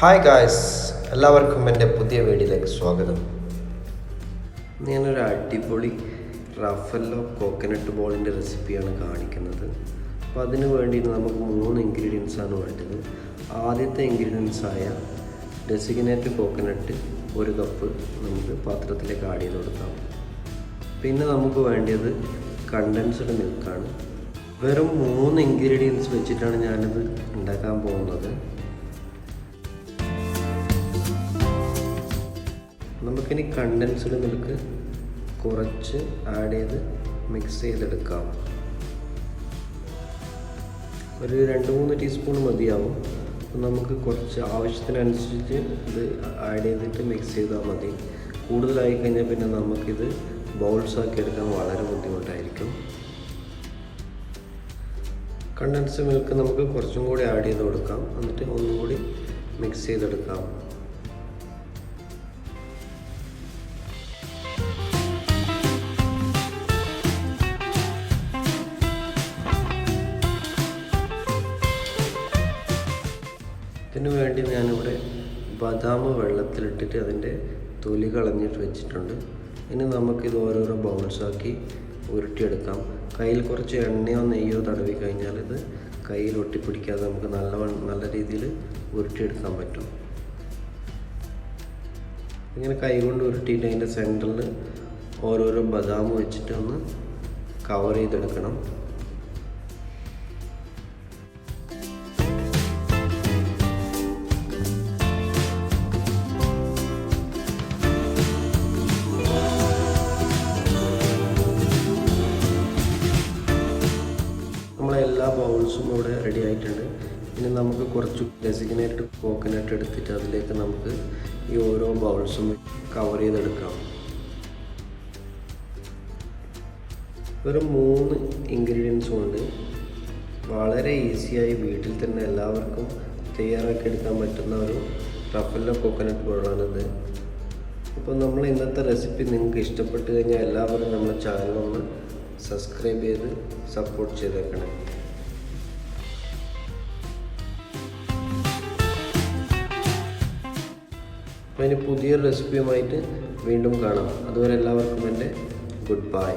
Hi guys, എല്ലാവർക്കും എൻ്റെ പുതിയ വീഡിയോയിലേക്ക് സ്വാഗതം. ഞാനൊരു അടിപൊളി റഫല്ലോ കോക്കനട്ട് ബോളിൻ്റെ റെസിപ്പിയാണ് കാണിക്കുന്നത്. അപ്പോൾ അതിന് വേണ്ടിയിട്ട് നമുക്ക് 3 ഇൻഗ്രീഡിയൻസാണ് വേണ്ടത്. ആദ്യത്തെ ഇൻഗ്രീഡിയൻസായ ഡെസിഗ്നേറ്റ് കോക്കനട്ട് 1 കപ്പ് നമുക്ക് പാത്രത്തിലേക്ക് ആഡ് ചെയ്ത് കൊടുക്കാം. പിന്നെ നമുക്ക് വേണ്ടത് കണ്ടൻസ്ഡ് മിൽക്കാണ്. വെറും 3 ഇൻഗ്രീഡിയൻസ് വെച്ചിട്ടാണ് ഞാനിത് ഉണ്ടാക്കാൻ പോകുന്നത്. നമുക്കിനി കണ്ടൻസ്ഡ് മിൽക്ക് കുറച്ച് ആഡ് ചെയ്ത് മിക്സ് ചെയ്തെടുക്കാം. ഒരു 2-3 ടീസ്പൂൺ മതിയാവും. നമുക്ക് കുറച്ച് ആവശ്യത്തിനനുസരിച്ച് ഇത് ആഡ് ചെയ്തിട്ട് മിക്സ് ചെയ്താൽ മതി. കൂടുതലായി കഴിഞ്ഞാൽ പിന്നെ നമുക്കിത് ബൗൾസാക്കി എടുക്കാൻ വളരെ ബുദ്ധിമുട്ടായിരിക്കും. കണ്ടൻസ്ഡ് മിൽക്ക് നമുക്ക് കുറച്ചും കൂടി ആഡ് ചെയ്ത് കൊടുക്കാം. എന്നിട്ട് ഒന്നും കൂടി മിക്സ് ചെയ്തെടുക്കാം. ഇതിനു വേണ്ടി ഞാനിവിടെ ബദാം വെള്ളത്തിലിട്ടിട്ട് അതിൻ്റെ തൊലി കളഞ്ഞിട്ട് വെച്ചിട്ടുണ്ട്. ഇനി നമുക്കിത് ഓരോരോ ബൗൾസാക്കി ഉരുട്ടിയെടുക്കാം. കയ്യിൽ കുറച്ച് എണ്ണയോ നെയ്യോ തടവി കഴിഞ്ഞാൽ ഇത് കയ്യിൽ ഒട്ടിപ്പിടിക്കാതെ നമുക്ക് നല്ല രീതിയിൽ ഉരുട്ടിയെടുക്കാൻ പറ്റും. ഇങ്ങനെ കൈ കൊണ്ട് ഉരുട്ടിയിട്ട് അതിൻ്റെ സെൻറ്ററിൽ ഓരോരോ ബദാം വെച്ചിട്ട് ഒന്ന് കവർ ചെയ്തെടുക്കണം. എല്ലാ ബൗൾസും ഇവിടെ റെഡി ആയിട്ടുണ്ട്. ഇനി നമുക്ക് കുറച്ച് ഡെസിഗ്നേറ്റഡ് കോക്കനട്ട് എടുത്തിട്ട് അതിലേക്ക് നമുക്ക് ഈ ഓരോ ബൗൾസും കവർ ചെയ്തെടുക്കാം. ഒരു 3 ഇൻഗ്രീഡിയൻസ് കൊണ്ട് വളരെ ഈസിയായി വീട്ടിൽ തന്നെ എല്ലാവർക്കും തയ്യാറാക്കി എടുക്കാൻ പറ്റുന്ന ഒരു റഫല്ലോ കോക്കനട്ട് ബോളാണിത്. അപ്പോൾ നമ്മൾ ഇന്നത്തെ റെസിപ്പി നിങ്ങൾക്ക് ഇഷ്ടപ്പെട്ട് കഴിഞ്ഞാൽ എല്ലാവരും നമ്മുടെ ചാനലൊന്ന് സബ്സ്ക്രൈബ് ചെയ്ത് സപ്പോർട്ട് ചെയ്തേക്കണേ. അപ്പോൾ ഇനി പുതിയൊരു റെസിപ്പിയുമായിട്ട് വീണ്ടും കാണാം. അതുവരെ എല്ലാവർക്കും എൻ്റെ ഗുഡ് ബൈ.